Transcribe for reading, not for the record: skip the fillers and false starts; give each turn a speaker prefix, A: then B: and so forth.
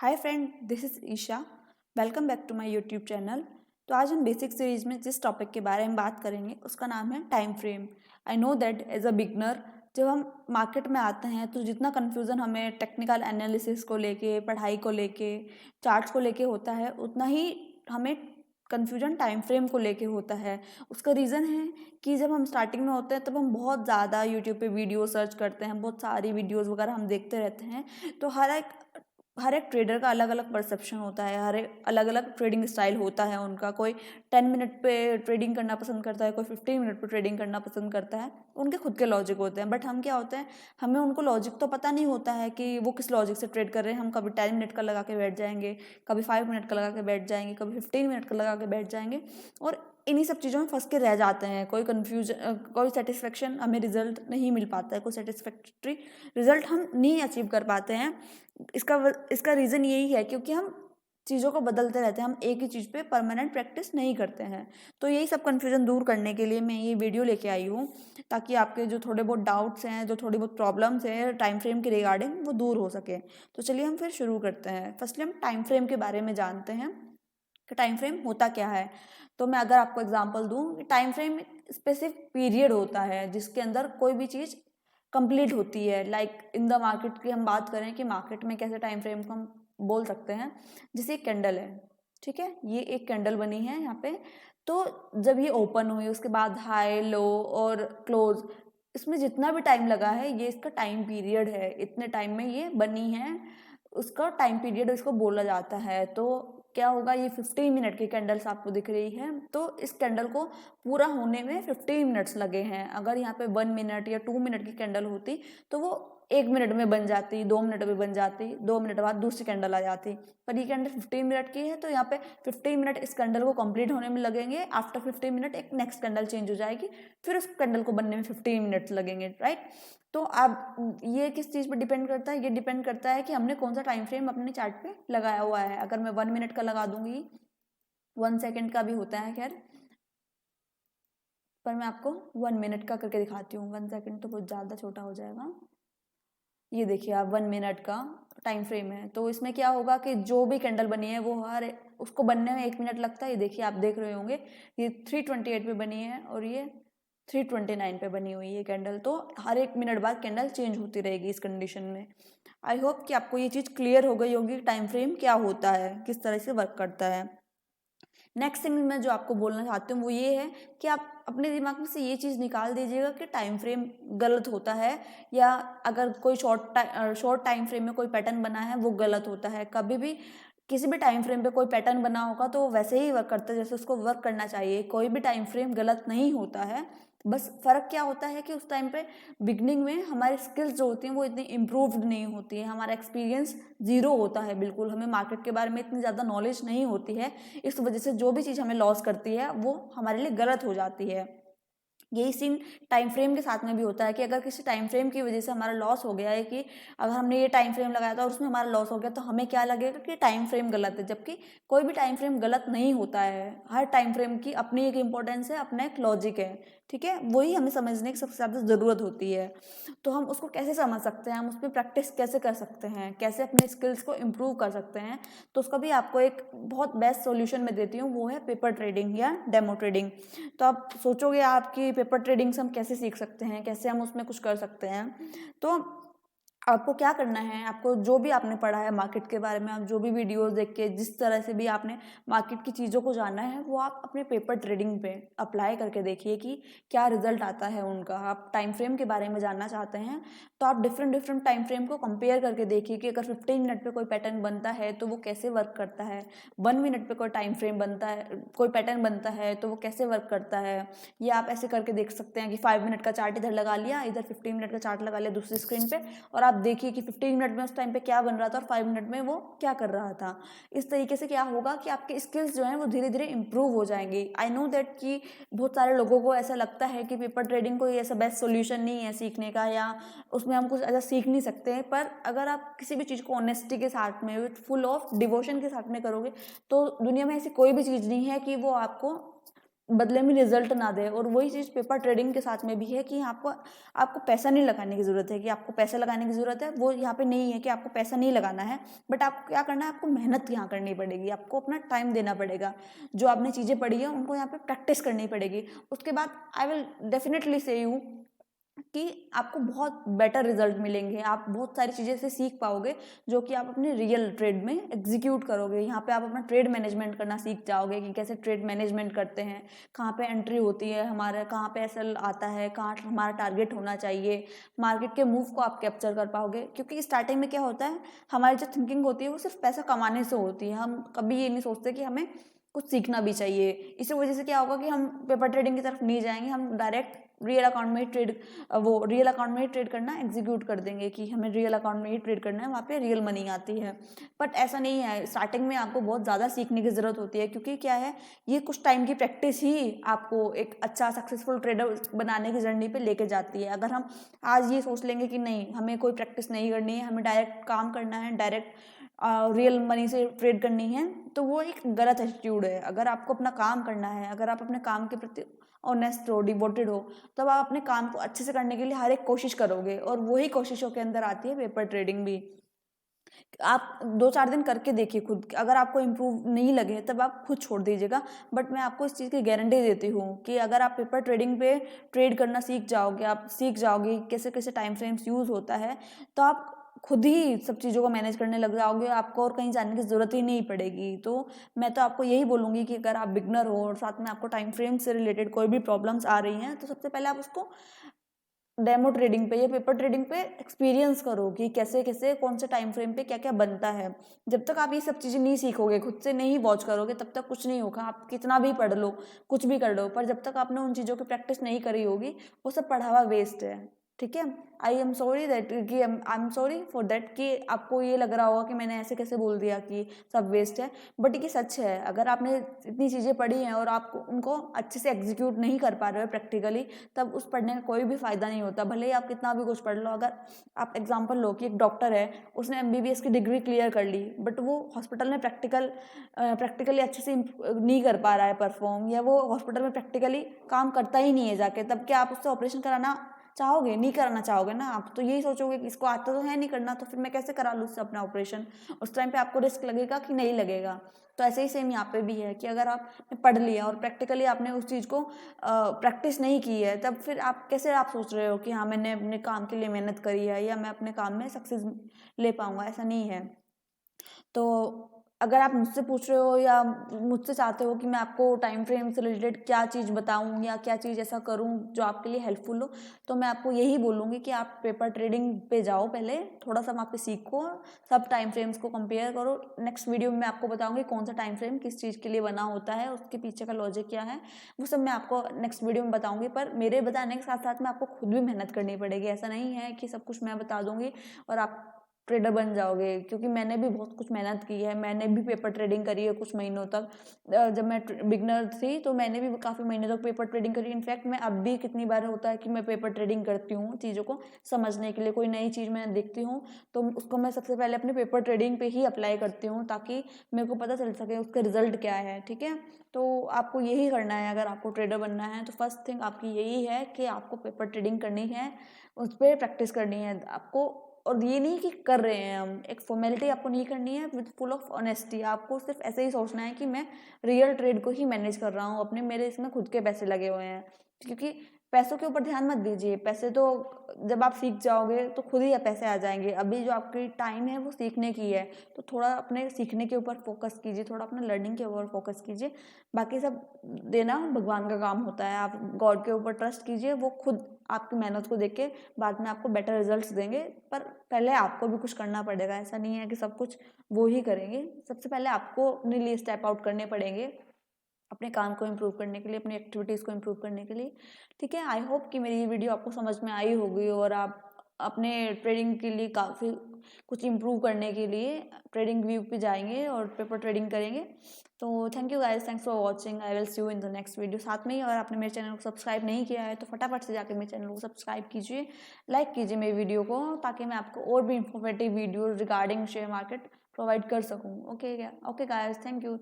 A: Hi friend, this is Isha. Welcome back to my YouTube channel. तो आज हम basic series में जिस टॉपिक के बारे में बात करेंगे उसका नाम है time frame. I know that as a beginner जब हम मार्केट में आते हैं तो जितना कन्फ्यूज़न हमें टेक्निकल एनालिसिस को लेके, पढ़ाई को लेके, चार्ट्स को लेके होता है, उतना ही हमें कन्फ्यूजन टाइम फ्रेम को लेके होता है। उसका रीज़न है कि जब हम स्टार्टिंग में होते हैं तब हम बहुत ज़्यादा यूट्यूब पे वीडियो सर्च करते हैं, बहुत सारी वीडियोस वगैरह हम देखते रहते हैं। तो हर एक ट्रेडर का अलग अलग परसेप्शन होता है, हर एक अलग अलग ट्रेडिंग स्टाइल होता है उनका। कोई 10 मिनट पे ट्रेडिंग करना पसंद करता है, कोई 15 मिनट पे ट्रेडिंग करना पसंद करता है। उनके खुद के लॉजिक होते हैं, बट हम क्या होते हैं, हमें उनको लॉजिक तो पता नहीं होता है कि वो किस लॉजिक से ट्रेड कर रहे हैं। हम कभी 10 मिनट का लगा के बैठ जाएंगे, कभी 5 मिनट का लगा के बैठ जाएंगे, कभी 15 मिनट का लगा के बैठ जाएंगे, और इन्हीं सब चीज़ों में फंस के रह जाते हैं। कोई सेटिस्फेक्शन हमें रिजल्ट नहीं मिल पाता है, कोई सेटिस्फैक्ट्री रिजल्ट हम नहीं अचीव कर पाते हैं। इसका रीज़न यही है क्योंकि हम चीज़ों को बदलते रहते हैं, हम एक ही चीज़ पे परमानेंट प्रैक्टिस नहीं करते हैं। तो यही सब कन्फ्यूज़न दूर करने के लिए मैं ये वीडियो लेके आई हूँ, ताकि आपके जो थोड़े बहुत डाउट्स हैं, जो थोड़ी बहुत प्रॉब्लम्स हैं टाइम फ्रेम के रिगार्डिंग, वो दूर हो सके। तो चलिए हम फिर शुरू करते हैं। फर्स्टली हम टाइम फ्रेम के बारे में जानते हैं कि टाइम फ्रेम होता क्या है। तो मैं अगर आपको एग्जांपल दूं, टाइम फ्रेम स्पेसिफिक पीरियड होता है जिसके अंदर कोई भी चीज़ कंप्लीट होती है। लाइक इन द मार्केट की हम बात करें कि मार्केट में कैसे टाइम फ्रेम को हम बोल सकते हैं। जैसे एक कैंडल है, ठीक है, ये एक कैंडल बनी है यहाँ पे। तो जब ये ओपन हुई उसके बाद हाई, लो और क्लोज, इसमें जितना भी टाइम लगा है ये इसका टाइम पीरियड है। इतने टाइम में ये बनी है, उसका टाइम पीरियड इसको बोला जाता है। तो क्या होगा, ये 15 मिनट की कैंडल्स आपको दिख रही है, तो इस कैंडल को पूरा होने में 15 मिनट्स लगे हैं। अगर यहाँ पे 1 मिनट या 2 मिनट की कैंडल होती तो वो 1 मिनट में बन जाती, 2 मिनट में बन जाती, 2 मिनट बाद दूसरी कैंडल आ जाती। पर ये कैंडल 15 मिनट की है, तो यहाँ पे 15 मिनट इस कैंडल को कंप्लीट होने में लगेंगे। आफ्टर 15 मिनट एक नेक्स्ट कैंडल चेंज हो जाएगी, फिर उस कैंडल को बनने में 15 मिनट्स लगेंगे, राइट। तो अब ये किस चीज़ पे डिपेंड करता है, ये डिपेंड करता है कि हमने कौन सा टाइम फ्रेम अपने चार्ट पे लगाया हुआ है। अगर मैं 1 मिनट का लगा दूंगी, 1 सेकेंड का भी होता है खैर, पर मैं आपको 1 मिनट का करके दिखाती हूँ। 1 सेकेंड तो बहुत ज़्यादा छोटा हो जाएगा। ये देखिए आप, 1 मिनट का टाइम फ्रेम है, तो इसमें क्या होगा कि जो भी कैंडल बनी है वो उसको बनने में 1 मिनट लगता है। ये देखिए आप देख रहे होंगे, ये 3:28 पे बनी है और ये 3:29 पे बनी हुई है कैंडल। तो हर 1 मिनट बाद कैंडल चेंज होती रहेगी इस कंडीशन में। आई होप कि आपको ये चीज़ क्लियर हो गई होगी, टाइम फ्रेम क्या होता है, किस तरह से वर्क करता है। नेक्स्ट थिंग मैं जो आपको बोलना चाहती हूँ वो ये है कि आप अपने दिमाग में से ये चीज़ निकाल दीजिएगा कि टाइम फ्रेम गलत होता है, या अगर कोई शॉर्ट टाइम फ्रेम में कोई पैटर्न बना है वो गलत होता है। कभी भी किसी भी टाइम फ्रेम पे कोई पैटर्न बना होगा तो वो वैसे ही वर्क करता है जैसे उसको वर्क करना चाहिए। कोई भी टाइम फ्रेम गलत नहीं होता है। बस फ़र्क क्या होता है कि उस टाइम पे बिगनिंग में हमारी स्किल्स जो होती हैं वो इतनी इम्प्रूव्ड नहीं होती है, हमारा एक्सपीरियंस ज़ीरो होता है बिल्कुल, हमें मार्केट के बारे में इतनी ज़्यादा नॉलेज नहीं होती है। इस वजह से जो भी चीज़ हमें लॉस करती है वो हमारे लिए गलत हो जाती है। यही सीन टाइम फ्रेम के साथ में भी होता है कि अगर किसी टाइम फ्रेम की वजह से हमारा लॉस हो गया है, कि अगर हमने ये टाइम फ्रेम लगाया था और उसमें हमारा लॉस हो गया, तो हमें क्या लगेगा कि टाइम फ्रेम गलत है। जबकि कोई भी टाइम फ्रेम गलत नहीं होता है। हर टाइम फ्रेम की अपनी एक इम्पोर्टेंस है, अपना एक लॉजिक है, ठीक है। वही हमें समझने की सबसे ज़्यादा ज़रूरत होती है। तो हम उसको कैसे समझ सकते हैं, हम उस पर प्रैक्टिस कैसे कर सकते हैं, कैसे अपने स्किल्स को इम्प्रूव कर सकते हैं, तो उसका भी आपको एक बहुत बेस्ट सोल्यूशन मैं देती हूँ, वो है पेपर ट्रेडिंग या डेमो ट्रेडिंग। तो आप सोचोगे आपकी पेपर ट्रेडिंग से हम कैसे सीख सकते हैं, कैसे हम उसमें कुछ कर सकते हैं। तो आपको क्या करना है, आपको जो भी आपने पढ़ा है मार्केट के बारे में, आप जो भी वीडियोस देख के जिस तरह से भी आपने मार्केट की चीज़ों को जाना है, वो आप अपने पेपर ट्रेडिंग पे अप्लाई करके देखिए कि क्या रिजल्ट आता है उनका। आप टाइम फ्रेम के बारे में जानना चाहते हैं तो आप डिफरेंट डिफरेंट टाइम फ्रेम को कंपेयर करके देखिए कि अगर 15 मिनट पे कोई पैटर्न बनता है तो वो कैसे वर्क करता है, 1 मिनट पे कोई टाइम फ्रेम बनता है, कोई पैटर्न बनता है तो वो कैसे वर्क करता है। ये आप ऐसे करके देख सकते हैं कि 5 मिनट का चार्ट इधर लगा लिया, इधर 15 मिनट का चार्ट लगा लिया दूसरी स्क्रीन पे, और आप देखिए कि 15 मिनट में उस टाइम पे क्या बन रहा था और 5 मिनट में वो क्या कर रहा था। इस तरीके से क्या होगा कि आपके स्किल्स जो हैं वो धीरे धीरे इंप्रूव हो जाएंगे। आई नो दैट कि बहुत सारे लोगों को ऐसा लगता है कि पेपर ट्रेडिंग कोई ऐसा बेस्ट सोल्यूशन नहीं है सीखने का, या उसमें हम कुछ ऐसा सीख नहीं सकते हैं। पर अगर आप किसी भी चीज़ को ऑनेस्टी के साथ में, विथ फुल ऑफ डिवोशन के साथ में करोगे, तो दुनिया में ऐसी कोई भी चीज़ नहीं है कि वो आपको बदले में रिजल्ट ना दे। और वही चीज़ पेपर ट्रेडिंग के साथ में भी है कि आपको पैसा नहीं लगाने की ज़रूरत है कि आपको पैसा लगाने की ज़रूरत है, वो यहाँ पे नहीं है कि आपको पैसा नहीं लगाना है, बट आपको क्या करना है, आपको मेहनत यहाँ करनी पड़ेगी, आपको अपना टाइम देना पड़ेगा। जो आपने चीज़ें पढ़ी है उनको यहाँ पे प्रैक्टिस करनी पड़ेगी। उसके बाद आई विल डेफिनेटली से यू कि आपको बहुत बेटर रिजल्ट मिलेंगे, आप बहुत सारी चीज़ें से सीख पाओगे जो कि आप अपने रियल ट्रेड में एग्जीक्यूट करोगे। यहाँ पे आप अपना ट्रेड मैनेजमेंट करना सीख जाओगे कि कैसे ट्रेड मैनेजमेंट करते हैं, कहाँ पे एंट्री होती है हमारा, कहाँ पे एसएल आता है, कहाँ हमारा टारगेट होना चाहिए, मार्केट के मूव को आप कैप्चर कर पाओगे। क्योंकि स्टार्टिंग में क्या होता है, हमारी जो थिंकिंग होती है वो सिर्फ पैसा कमाने से होती है, हम कभी ये नहीं सोचते कि हमें कुछ सीखना भी चाहिए। इसी वजह से क्या होगा कि हम पेपर ट्रेडिंग की तरफ नहीं जाएंगे, हम डायरेक्ट रियल अकाउंट में ही रियल अकाउंट में ही ट्रेड करना एग्जीक्यूट कर देंगे कि हमें रियल अकाउंट में ही ट्रेड करना है, वहाँ पे रियल मनी आती है। बट ऐसा नहीं है, स्टार्टिंग में आपको बहुत ज़्यादा सीखने की ज़रूरत होती है, क्योंकि क्या है, ये कुछ टाइम की प्रैक्टिस ही आपको एक अच्छा सक्सेसफुल ट्रेडर बनाने की जर्नी पे लेके जाती है। अगर हम आज ये सोच लेंगे कि नहीं, हमें कोई प्रैक्टिस नहीं करनी है, हमें डायरेक्ट काम करना है, डायरेक्ट रियल मनी से ट्रेड करनी है, तो वो एक गलत एटीट्यूड है। अगर आपको अपना काम करना है, अगर आप अपने काम के प्रति ऑनेस्ट हो, डिवोटेड हो, तब आप अपने काम को अच्छे से करने के लिए हर एक कोशिश करोगे, और वही कोशिशों के अंदर आती है पेपर ट्रेडिंग भी। आप 2-4 दिन करके देखिए खुद, अगर आपको इम्प्रूव नहीं लगे तब आप खुद छोड़ दीजिएगा। बट मैं आपको इस चीज़ की गारंटी देती हूँ कि अगर आप पेपर ट्रेडिंग पे ट्रेड करना सीख जाओगे, आप सीख जाओगे कैसे कैसे टाइम फ्रेम्स यूज़ होता है, तो आप खुद ही सब चीज़ों को मैनेज करने लग जाओगे, आपको और कहीं जाने की ज़रूरत ही नहीं पड़ेगी। तो मैं तो आपको यही बोलूँगी कि अगर आप बिगनर हो और साथ में आपको टाइम फ्रेम से रिलेटेड कोई भी प्रॉब्लम्स आ रही हैं, तो सबसे पहले आप उसको डेमो ट्रेडिंग पे या पेपर ट्रेडिंग पे एक्सपीरियंस करो कि कैसे कैसे कौन से टाइम फ्रेम पे क्या क्या बनता है। जब तक आप ये सब चीज़ें नहीं सीखोगे, खुद से नहीं वॉच करोगे, तब तक कुछ नहीं होगा। आप कितना भी पढ़ लो, कुछ भी कर लो, पर जब तक आपने उन चीज़ों की प्रैक्टिस नहीं करी होगी, वो सब पढ़ा हुआ वेस्ट है। ठीक है, आई एम सॉरी दैट कि I am sorry for that कि आपको ये लग रहा होगा कि मैंने ऐसे कैसे बोल दिया कि सब वेस्ट है, बट ये सच है। अगर आपने इतनी चीज़ें पढ़ी हैं और आप उनको अच्छे से एग्जीक्यूट नहीं कर पा रहे हो प्रैक्टिकली, तब उस पढ़ने का कोई भी फ़ायदा नहीं होता, भले ही आप कितना भी कुछ पढ़ लो। अगर आप एग्जांपल लो कि एक डॉक्टर है, उसने एमबीबीएस की डिग्री क्लियर कर ली, बट वो हॉस्पिटल में प्रैक्टिकली अच्छे से नहीं कर पा रहा है परफॉर्म, या वो हॉस्पिटल में प्रैक्टिकली काम करता ही नहीं है जाके, तब क्या आप उससे ऑपरेशन कराना चाहोगे? नहीं कराना चाहोगे ना, आप तो यही सोचोगे कि इसको आता तो है नहीं करना, तो फिर मैं कैसे करा लूँ उससे अपना ऑपरेशन। उस टाइम पे आपको रिस्क लगेगा कि नहीं लगेगा। तो ऐसे ही सेम यहाँ पे भी है कि अगर आपने पढ़ लिया और प्रैक्टिकली आपने उस चीज़ को प्रैक्टिस नहीं की है, तब फिर आप कैसे आप सोच रहे हो कि हाँ, मैंने अपने काम के लिए मेहनत करी है या मैं अपने काम में सक्सेस ले पाऊंगा, ऐसा नहीं है। तो अगर आप मुझसे पूछ रहे हो या मुझसे चाहते हो कि मैं आपको टाइम फ्रेम से रिलेटेड क्या चीज़ बताऊं या क्या चीज़ ऐसा करूं जो आपके लिए हेल्पफुल हो, तो मैं आपको यही बोलूँगी कि आप पेपर ट्रेडिंग पे जाओ, पहले थोड़ा सा वहाँ पे सीखो, सब टाइम फ्रेम्स को कंपेयर करो। नेक्स्ट वीडियो में मैं आपको बताऊँगी कौन सा टाइम फ्रेम किस चीज़ के लिए बना होता है, उसके पीछे का लॉजिक क्या है, वो सब मैं आपको नेक्स्ट वीडियो में बताऊँगी। पर मेरे बताने के साथ साथ में आपको खुद भी मेहनत करनी पड़ेगी। ऐसा नहीं है कि सब कुछ मैं बता दूँगी और आप ट्रेडर बन जाओगे, क्योंकि मैंने भी बहुत कुछ मेहनत की है, मैंने भी पेपर ट्रेडिंग करी है कुछ महीनों तक। जब मैं बिगनर थी तो मैंने भी काफ़ी महीनों तक पेपर ट्रेडिंग करी। इनफैक्ट मैं अब भी कितनी बार होता है कि मैं पेपर ट्रेडिंग करती हूँ चीज़ों को समझने के लिए। कोई नई चीज़ मैं देखती हूँ तो उसको मैं सबसे पहले अपने पेपर ट्रेडिंग पे ही अप्लाई करती हूँ, ताकि मेरे को पता चल सके उसका रिजल्ट क्या है। ठीक है, तो आपको यही करना है अगर आपको ट्रेडर बनना है, तो फर्स्ट थिंग आपकी यही है कि आपको पेपर ट्रेडिंग करनी है, उस पर प्रैक्टिस करनी है आपको। और ये नहीं कि कर रहे हैं हम, एक फॉर्मेलिटी आपको नहीं करनी है, विद फुल ऑफ ऑनेस्टी। आपको सिर्फ ऐसे ही सोचना है कि मैं रियल ट्रेड को ही मैनेज कर रहा हूँ अपने, मेरे इसमें खुद के पैसे लगे हुए हैं। क्योंकि पैसों के ऊपर ध्यान मत दीजिए, पैसे तो जब आप सीख जाओगे तो खुद ही पैसे आ जाएंगे। अभी जो आपकी टाइम है वो सीखने की है, तो थोड़ा अपने सीखने के ऊपर फोकस कीजिए, थोड़ा अपना लर्निंग के ऊपर फोकस कीजिए। बाकी सब देना भगवान का काम होता है, आप गॉड के ऊपर ट्रस्ट कीजिए, वो खुद आपकी मेहनत को देख के बाद में आपको बेटर रिजल्ट्स देंगे। पर पहले आपको भी कुछ करना पड़ेगा, ऐसा नहीं है कि सब कुछ वो ही करेंगे। सबसे पहले आपको अपने लिए स्टेप आउट करने पड़ेंगे, अपने काम को इम्प्रूव करने के लिए, अपनी एक्टिविटीज़ को इम्प्रूव करने के लिए। ठीक है, आई होप कि मेरी ये वीडियो आपको समझ में आई होगी और आप अपने ट्रेडिंग के लिए काफ़ी कुछ इम्प्रूव करने के लिए ट्रेडिंग व्यू पे जाएंगे और पेपर ट्रेडिंग करेंगे। तो thank you guys, thanks for watching, I will see you in the next video. साथ में ही अगर आपने मेरे चैनल को सब्सक्राइब नहीं किया है तो फटाफट से जाकर मेरे चैनल को सब्सक्राइब कीजिए, लाइक कीजिए मेरी वीडियो को, ताकि मैं आपको और भी informative video regarding share market provide कर सकूँ। Okay guys, thank you.